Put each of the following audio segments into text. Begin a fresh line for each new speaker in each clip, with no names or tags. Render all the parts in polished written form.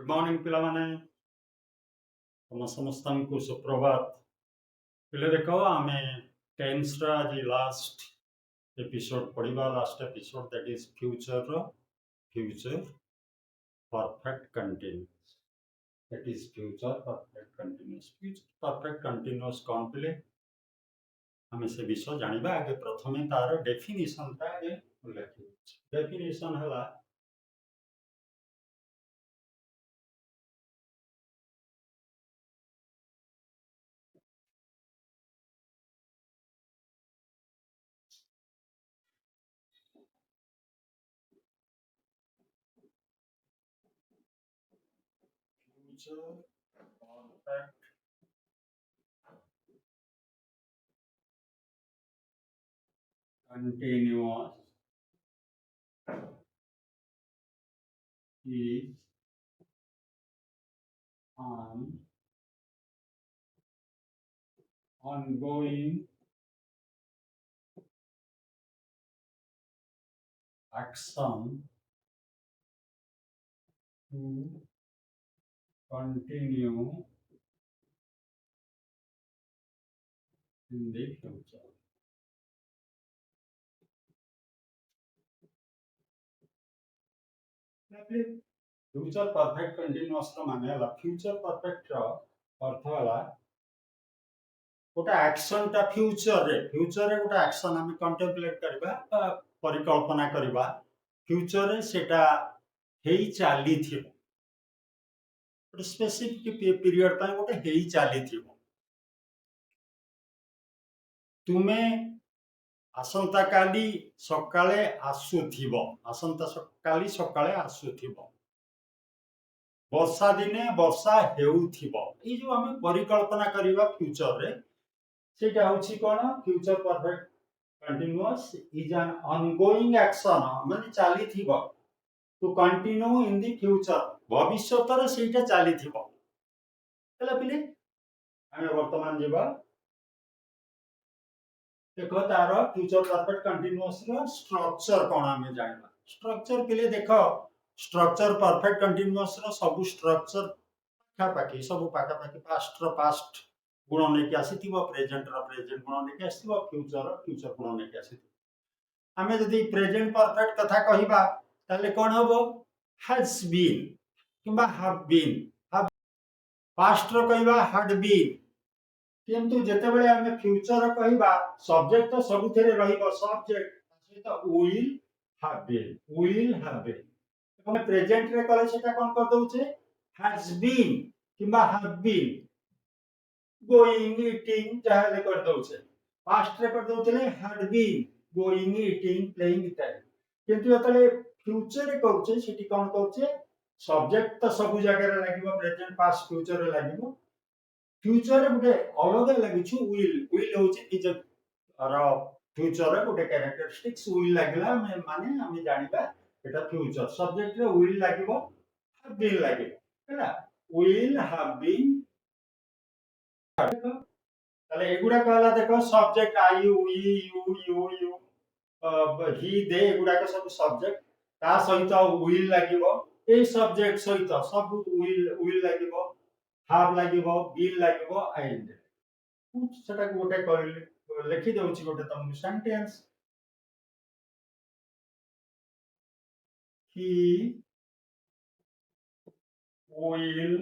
Good morning पिला माने तम समस्त को सुप्रभात पिले देखो आमे टेंस रा जी लास्ट एपिसोड पढ़िबा last episode that is future perfect continuous that is future perfect continuous कौन पिले हमें से विषय जानिबा आगे प्रथमे तार डेफिनेशन ता आगे उल्लेख डेफिनेशन हला future perfect continuous is an ongoing action to continue in the future. Future perfect continuous रो माने हला फ्यूचर परफेक्ट रो अर्थ हला गोटा एक्शन ता फ्यूचर रे गोटा एक्शन हम कंटेम्पलेट करबा परिकल्पना करबा फ्यूचर रे सेटा हेई चाली थिबो गोटे स्पेसिफिक पीरियड पा गोटे हेई चाली थिबो तुमे आसंता काली सकाळे आसुथिबो आसंता काली सकाळे आसुथिबो वर्षा दिने वर्षा हेउथिबो ई जो हम परिकल्पना करिबा फ्यूचर रे सेटा होछि कोन future perfect continuous is an ongoing action माने चाली थिबो to continue in the future भविष्यत रे सेटा चाली थिबो हला पिले हम वर्तमान जीवा देखो तार फ्यूचर परफेक्ट कंटीन्यूअस रो स्ट्रक्चर कोन हम जानबा स्ट्रक्चर पिले देखो स्ट्रक्चर परफेक्ट कंटीन्यूअस रो सब स्ट्रक्चर पाखा पाखी पास्ट रो पास्ट गुण ने के आसीथिबो प्रेजेंट रो प्रेजेंट गुण ने के आसीथिबो फ्यूचर रो फ्यूचर गुण ने के आसीथिबो हमें यदि प्रेजेंट परफेक्ट कथा कहिबा ताले कोन हबो हैज बीन किबा हैव बीन पास्ट रो कहिबा हैड बीन किंतु जेते बेले हमें फ्यूचर कहिबा सब्जेक्ट तो सब थेरे रहिबो सब्जेक्ट सेटा विल हैव बीन हम प्रेजेंट रे कले सेटा कोन कर दोछे हैज बीन किबा हैव बीन गोइंग ईटिंग चाहे कर दोछे पास्ट रे कर दोछले had been going eating playing इत्यादि किंतु एतले फ्यूचर रे कहउछे सेठी कोन कहउछे सब्जेक्ट तो सब जगह रे लागिबो प्रेजेंट पास्ट फ्यूचर रे लागिबो फ्यूचर रे गुटे अलग लागिछु विल होचे इज अर फ्यूचर रे गुटे कैरेक्टरिस्टिक्स विल लागला माने हम जानिबा एटा फ्यूचर सब्जेक्ट रे विल लागिबो हैव बीन लागिबो हैला विल हैव बीन ताले एगुडा कहला देखो सब्जेक्ट आई यू ही दे एगुडा के सब सब्जेक्ट ता सहित विल लागिबो ए सब्जेक्ट सहित सब विल लागिबो हैव लागिबो बीन लागिबो एंड सेटा गोटे कहले लिखि दउछि गोटे तम sentence he will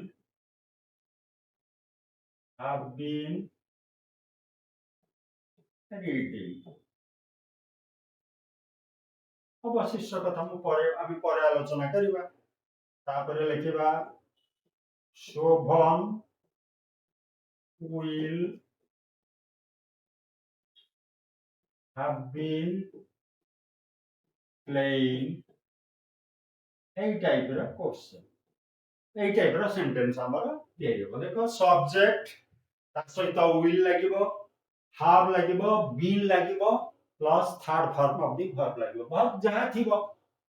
have been reading अवशिष्ट कथा मु परे आलोचना करिबा तापरे लिखिबा शोभन will have been playing ए टाइप रा क्वेश्चन ए टाइप रा सेंटेंस हमर देइबो देखो सब्जेक्ट ता सहित will लागिबो have लागिबो been लागिबो plus third form of the verb लागिबो वर्ब जहा थिबो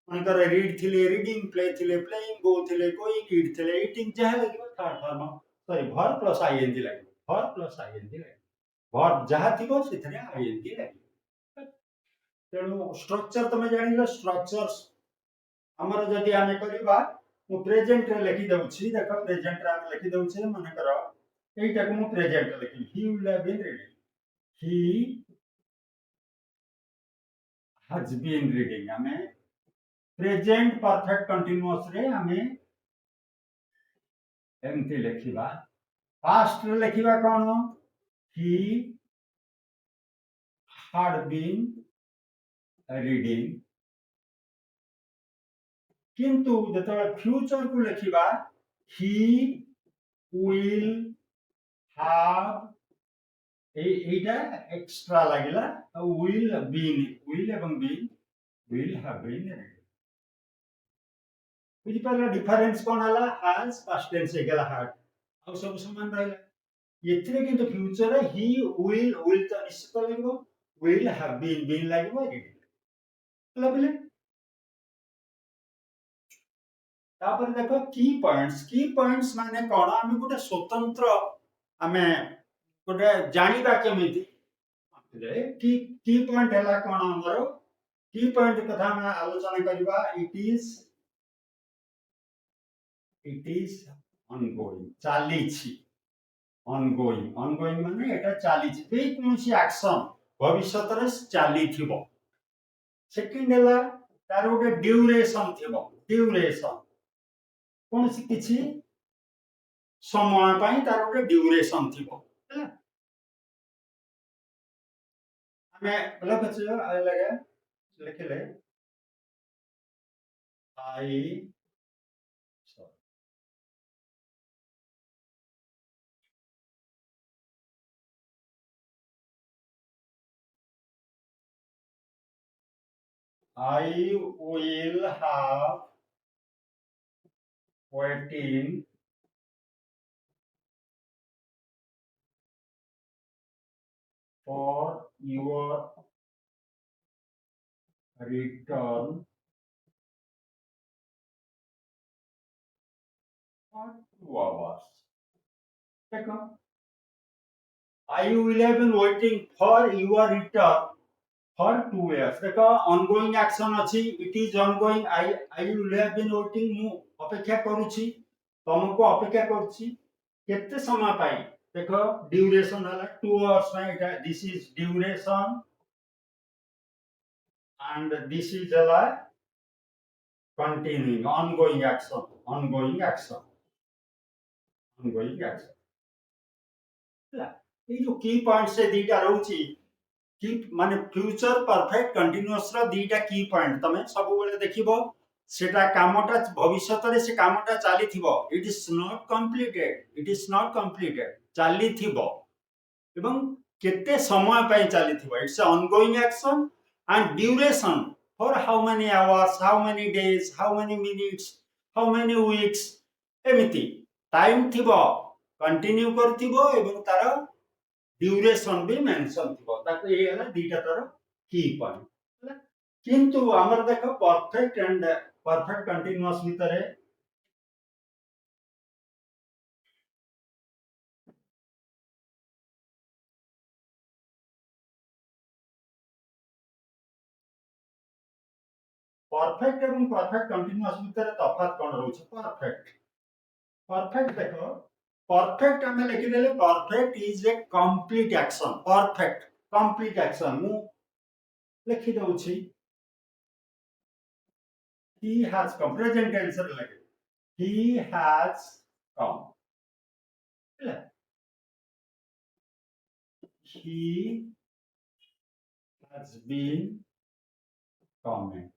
अनकर रीड थिले रीडिंग प्ले थिले प्लेइंग गो थिले गोइंग ईट थिले ईटिंग जहा लागिबो third form sorry verb plus ING लागिबो वर्ब प्लस आईएनजी लागिबो वर्ब जहा थिबो सेथरे आईएनजी लागिबो तेनु स्ट्रक्चर तमे जानिलो स्ट्रक्चर्स हमर जदि आमे करिबा मु प्रेजेंट रे लिखि दउछि देखो प्रेजेंट रे हम लिखि दउछि माने करो एटा को मु प्रेजेंट रे लिखि he will have been reading he has been reading हमें प्रेजेंट परफेक्ट कंटीन्यूअस रे हमें एमती लिखिबा पास्ट रे लिखिबा कोन ही had been reading किंतु जेतबे फ्यूचर को लिखिबा he will have এইটা এক্সট্রা লাগিলা will এবং been will have been reading बुझी पारला डिफरेंस कोन हला has past tense हेगला had ଆଉ ସବୁ ସମାନ ରହିଲା ଏଥିରେ କିନ୍ତୁ फ्यूचर रे he will ତ ନିଶ୍ଚିତ ଲାଗିବ will have been ଲାଗିବ ହେଲା ପିଲେ तापर देखो की पॉइंट्स माने कोन हम गोटे स्वतंत्र हमें गोटे जानिबा केमिति की पॉइंट हला कोन हमरो की पॉइंट कथा हम आलोचना करबा इट इज ऑनगोइंग चाली छी ऑनगोइंग माने एटा चाली छी बे कोनसी एक्शन भविष्यत रे चाली थिबो सेकंड हला तार गोटे ड्यूरेशन थिबो ड्यूरेशन कोनसी किछि समय पाई तार गोटे ड्यूरेशन थिबो हैला हमें मतलब बच्चे आ लगे लिखले आई I will have waiting for your return for 2 hours. देखो I will have been waiting for your return for 2 years. देखो ongoing action अछि it is ongoing I will have been waiting मु अपेक्षा करूछि तुमको अपेक्षा करूछि केते समय पाई देखो ड्यूरेशन हला 2 hours में एटा this is duration and this is hला continuing ongoing action ongoing action ହେଲା ए जो की पॉइंट से दीटा रहउछि की माने फ्यूचर परफेक्ट कंटीन्यूअस रो दीटा की पॉइंट तमे सब बेले देखिबो सेटा कामटा भविष्यत रे से कामटा चाली थिबो इट इज नॉट कंप्लीटेड चाली थिबो एवं केते समय पाई चाली थिबो it's ongoing action and duration for how many hours how many days how many minutes how many weeks एमिति टाइम थिबो कंटिन्यू करथिबो एवं तार ड्यूरेशन भी मेंशन थिबो ताको ए हला दीटा तार की पॉइंट हला किंतु हमर देखो परफेक्ट एंड परफेक्ट कंटीन्यूअस भितरे परफेक्ट एवं परफेक्ट कंटीन्यूअस भितरे तफात कोन रहउछ परफेक्ट देखो परफेक्ट हमें लिखि देले perfect is a complete action perfect complete action मु लिखि दउछि he has come present tense रे लगे he has come ହେଲା he has been coming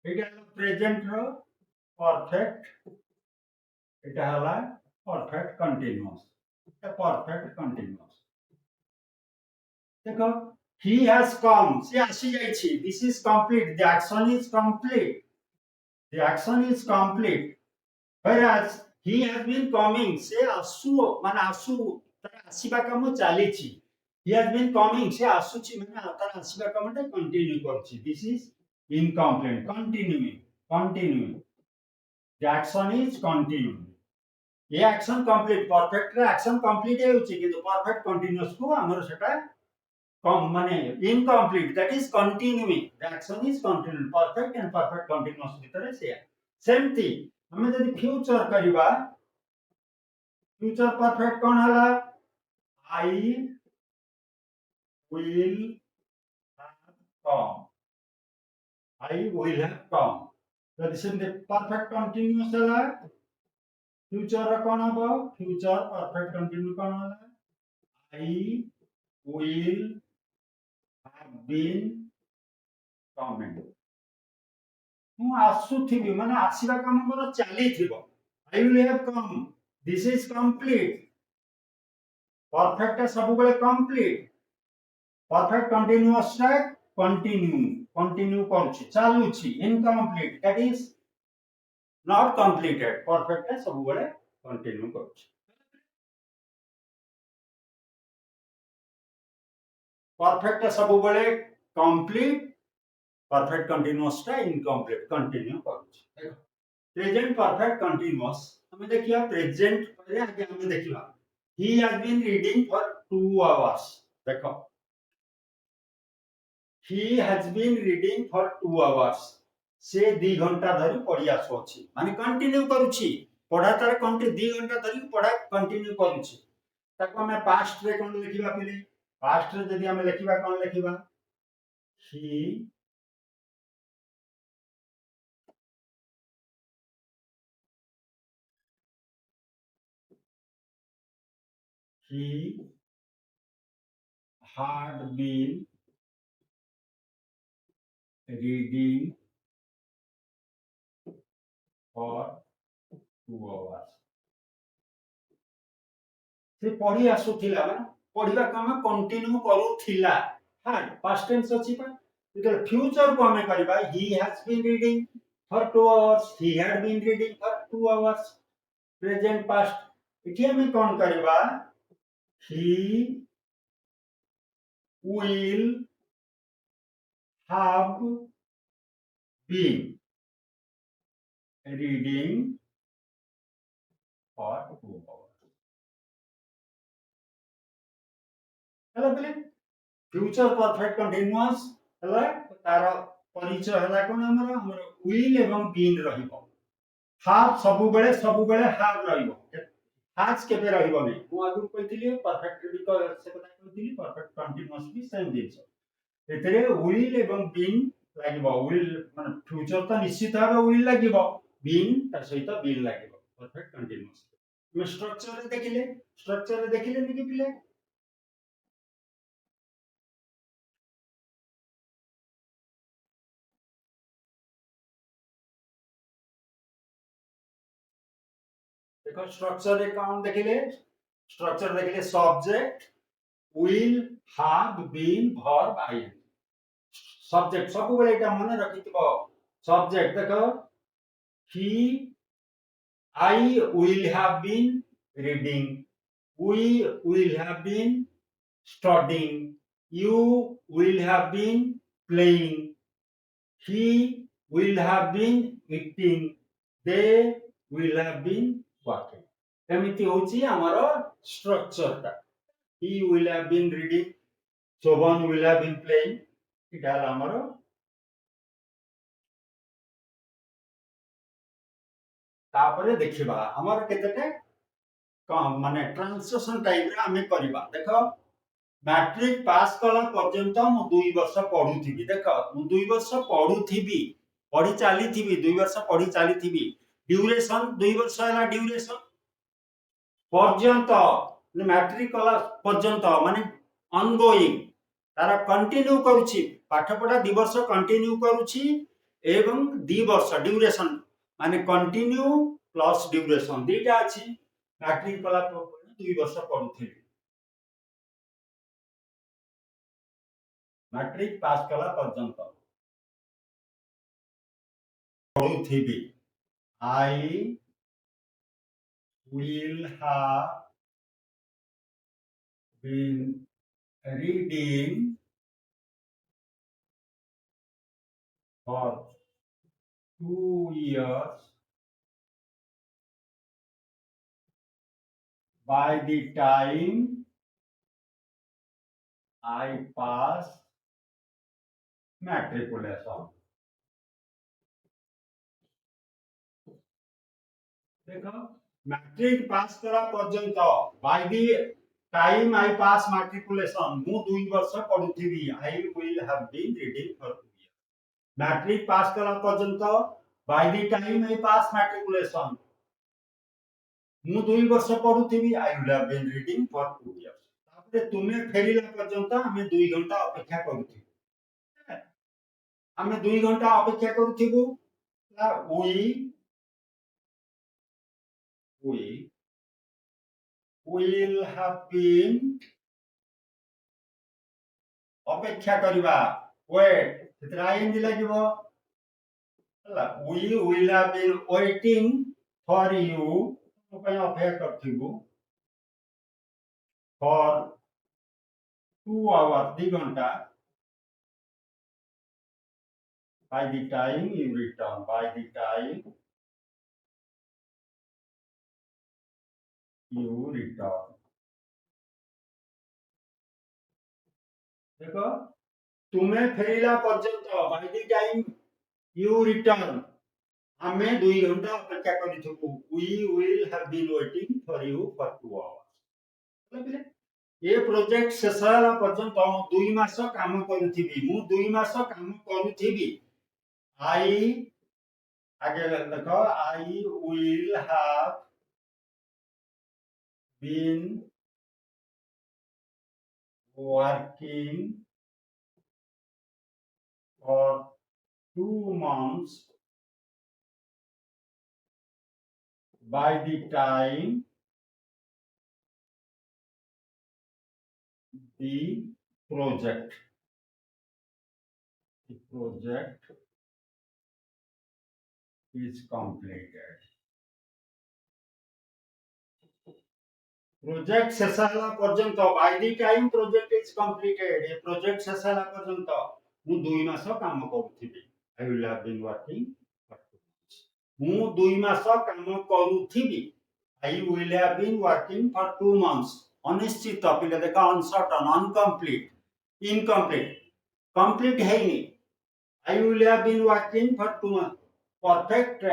Etah present row perfect एटा हला परफेक्ट कंटीन्यूअस एटा परफेक्ट कंटीन्यूअस देखो he has come से आसी जाई छी this is complete the action is complete whereas he has been coming से आसु माने आसु तार आसीबा काम चाली छी he has been coming से आसु छी माने तार आसीबा कामटा कंटिन्यू करछि this is incomplete continuing the action is continuing ये एक्शन कंप्लीट परफेक्ट रे एक्शन कंप्लीट हेउछि किंतु परफेक्ट कंटीन्यूअस को हमर सेटा माने incomplete, that is continuing, the action is continue, perfect and perfect continuous भितर से सेमती हमें जदि फ्यूचर करबा, फ्यूचर परफेक्ट कोन हला, I will have come, I will have कम, जदि सेमती परफेक्ट कंटिन्यूअस हला, फ्यूचर रा कोन हबो, फ्यूचर परफेक्ट कंटिन्यू कोन हला, I will have been coming, मु आसुथिबि माने आसीबा काम मोर चलीथिबो, I will have come, this is complete, perfect सब बेले कंप्लीट, परफेक्ट कंटीन्यूअस रा कंटिन्यू, कंटिन्यू करूछि चालुछि, incomplete that is not completed, perfect सब बेले कंटिन्यू करूछि, परफेक्ट सब बेले कंप्लीट, परफेक्ट कंटीन्यूअस रा इनकम्प्लीट कंटिन्यू करूछि। देखो प्रेजेंट परफेक्ट कंटीन्यूअस हमें देखिया, प्रेजेंट पहले आगे हमें देखिया, he has been reading for 2 hours, देखो he has been reading for 2 hours, से 2 घंटा धरि पढ़ी आसुछि माने कंटिन्यू करूछि, पढ़ा तार कंटिन्यू 2 घंटा धरि पढ़ा कंटिन्यू करूछि, ताको हमें पास्ट रे कोन लिखिबा, पहिले पास्ट रे जदि हमें लिखिबा कोन लिखिबा, he he had been reading for 2 hours, से पढ़ी आसुथिला माने पढ़िबा काम कंटिन्यू करूथिला, हां पास्ट टेंस अछि पा, इधर फ्यूचर को हमें करबा, he has been reading for 2 hours, he had been reading for 2 hours, present past इठी हमें कोन करबा, he will have been reading for 2 hours, hello बोले फ्यूचर परफेक्ट कंटीन्यूअस हला, तार परिचय हला कोन हमर विल एवं बीन रहिबो, हाव सब बेले हाव रहिबो, हाज केबे रहिबो नै, मु आगु कहितली परफेक्ट भी से कथा कहितली, परफेक्ट कंटीन्यूअस भी सेम दिस, एतरे विल एवं बीन लागिबो, विल माने फ्यूचर त निश्चित भाबे विल लागिबो, बीन तार सहित बीन लागिबो, परफेक्ट कंटीन्यूअस मैं स्ट्रक्चर रे देखिले, स्ट्रक्चर रे देखिले नि कि पिले, देखो स्ट्रक्चर रे काम देखिले, स्ट्रक्चर देखिले subject will have been verb ing, subject सब बेले एटा मन रखिथिबो, सब्जेक्ट देखो he I will have been reading, we will have been studying, you will have been playing, he will have been eating, they will have been working, एमिति होची हमर structure ता, he will have been reading, Shobhan will have been playing, इटा हला हमर, तापरे देखिबा हमर केतेटे काम माने ट्रांसलेशन टाइप रे हमें करबा, देखो मैट्रिक पास कला पर्यंत मु 2 वर्ष पढुथिबी, देखो मु 2 वर्ष पढुथिबी, पढी चाली थिबी, 2 वर्ष पढी चाली थिबी, ड्यूरेशन 2 वर्ष हला, ड्यूरेशन पर्यंत मैट्रिक कला पर्यंत माने ऑनगोइंग, तारा कंटिन्यू करूची, पाठ पढ़ा 2 वर्ष कंटिन्यू करूची एवं 2 वर्ष ड्यूरेशन माने कंटिन्यू प्लस ड्यूरेशन दीटा अछि, मैट्रिक कला 2 वर्ष पढुथिबी, मैट्रिक पास कला पर्यंत पढुथिबी, I will have been reading for 2 years by the time I pass matriculation. देखो मैट्रिक पास करा पर्यंत by the time I pass matriculation मु 2 वर्ष पढुथिबी I will have been reading for 2 years matric pass करा पर्यंत by the time I pass matriculation मु 2 वर्ष पढुथिबी I will have been reading for 2 years तापरे तुमे फेरिला पर्यंत हमें 2 घंटा अपेक्षा करूथि हमें 2 घंटा अपेक्षा करूथिबु we will have been अपेक्षा करिबा wait ସେଥିରେ ing লাগিব ହେଲା we will have been waiting for you ମୋ ପାଇଁ ଅପେକ୍ଷା କରିଥିବୁ for 2 hours 2 घंटा by the time you return by the time you return देखो तुम्हें फेरिला पर्यंत by the time you return हमें 2 घंटा अपेक्षा करिथबु we will have been waiting for you for 2 hours ये प्रोजेक्ट शेष होला पर्यंत 2 मास काम करूथिबी मु 2 मास काम करूथिबी आई आगे देखो I will have been working for 2 months by the time the project is completed project शेष होला पर्यंत by the time project is completed ये प्रोजेक्ट शेष होला पर्यंत मु 2 मास काम करूथिबी I will have been working for 2 months मु 2 मास काम करूथिबी I will have been working for 2 months अनिश्चित पिले देखा अनसर्टन अनकंप्लीट इनकंप्लीट कंप्लीट हैनी I will have been working for 2 months perfect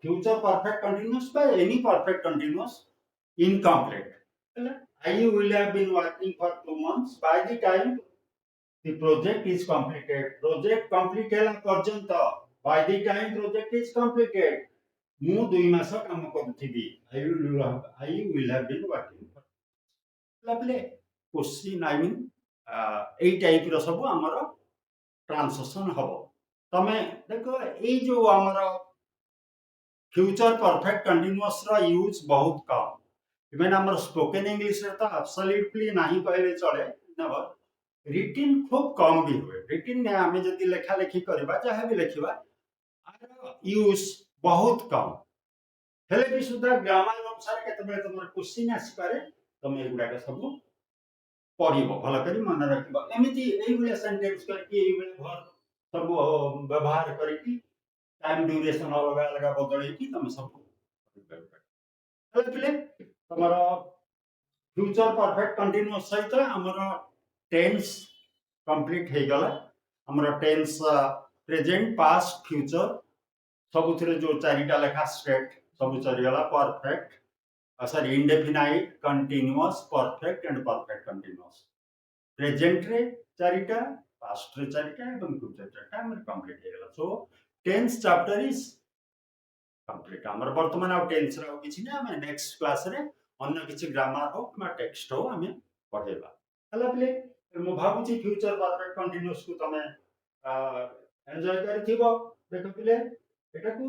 future perfect continuous by any perfect continuous incomplete I will have been working for 2 months by the time the project is completed project complete hela parjanta by the time project is completed mu 2 मास काम करूथिबी I will have been working for lovely question I mean एई type रो सब हमर translation हबो तमे देखो ए जो हमर फ्यूचर परफेक्ट कंटीन्यूअस रा यूज बहुत कम इवन हमर स्पोकन इंग्लिश रे तो एब्सोल्युटली नहीं कहले चले नेवर रिटन खूब कम भी हुए रिटन ने हमें जदी लेखा लेखी करबा चाहे भी लेखिबा आर यूज बहुत कम हेले भी सुधा ग्रामर अनुसार केतबे तमर क्वेश्चन आसी पारे तमे एगुडा के सब पढिबो भला करी मन रखिबो एमिति एई गुला सेंटेंस करके एई गुला भर सब व्यवहार करके टाइम ड्यूरेशन अलग अलग बदलै की तमे सब हेले तमर फ्यूचर परफेक्ट कंटीन्यूअस सहित हमर टेंस कंप्लीट हे गला हमर टेंस प्रेजेंट पास्ट फ्यूचर सबुथिरे जो चारिटा लेखा स्टेट सब चली गला perfect sorry indefinite continuous perfect and perfect continuous present रे चारिटा पास्ट रे चारिटा एवं फ्यूचर चारिटा हमर कंप्लीट हे गला सो टेंस चैप्टर इज कंप्लीट हमर वर्तमान आ टेंस रे किछि ना हम नेक्स्ट क्लास रे अन्य किछि ग्रामर हो कि टेक्स्ट हो हमें पढेबा हला प्ले मु भाबुची फ्यूचर परफेक्ट कंटीन्यूअस को तमे एन्जॉय करिथिबो देखो प्ले एटा को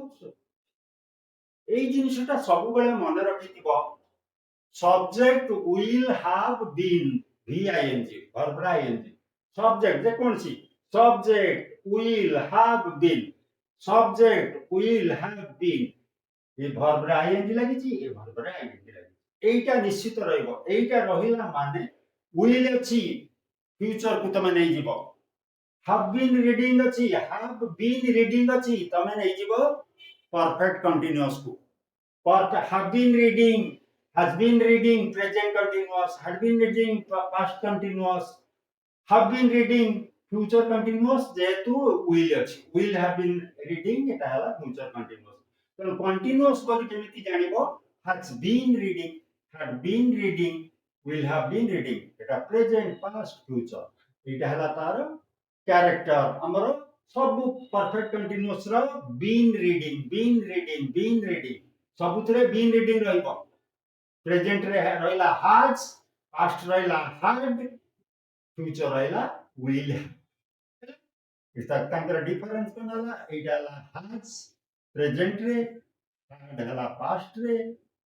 एई जिनिसटा सब बेले मन रखिथिबो subject will have been VING verb ing subject जे कोन सी subject will have been subject will have been ये verb ing लागि छि ये verb ing लागि एटा निश्चित रहइबो एटा रहिला माने will अछि फ्यूचर को तमे नै जिवो have been reading अछि have been reading अछि तमे नै जिवो परफेक्ट कंटीन्यूअस को पर have been reading has been reading present continuous had been reading past continuous have been reading future continuous जेहेतु will अछि will have been reading एटा हला future continuous तो continuous बोली केमिति जानिबो has been reading had been reading will have been reading Etah present past future एटा हला तार character हमरो सब परफेक्ट कंटीन्यूअस रो been reading सबुतरे been reading रहइबो प्रेजेंट रे रहला has past रहला had future ରହିଲା will इस्ता तांकर डिफरेंस कोन होला एटा होला has प्रेजेंट रे had होला past रे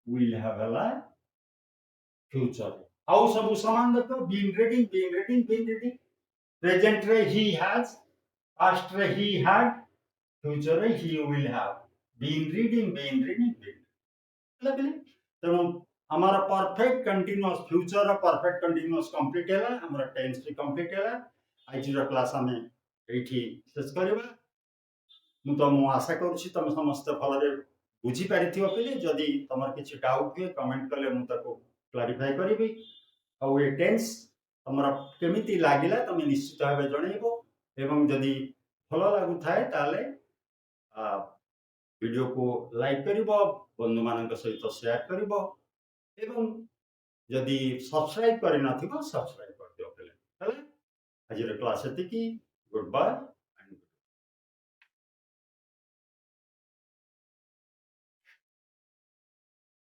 will have होला फ्यूचर आउ सब समान देखो been reading प्रेजेंट रे he has past रे he had future रे he will have been reading लगले तेणु हमारा perfect continuous future perfect continuous complete हैला हमारा टेंस भी कंप्लीट हैला आज रो क्लास हमें एठी शेष करबा मु तो मु आशा करूछि तुम समस्त भलरे बुझी पारिथियो पले जदी तमर किछि डाउट हुए कमेंट कले मु ताको क्लैरिफाई करबी आ ए टेंस तमरा केमिति लागिला तमे निश्चित भाबे जणैबो एवं जदी भलो लागु थाए ताले वीडियो को लाइक करिबो बंधु मानक सहित शेयर करिबो एवं जदि सब्सक्राइब करि नथिबो सब्सक्राइब कर दियो पले हला आज रे क्लास एतिकी गुड बाय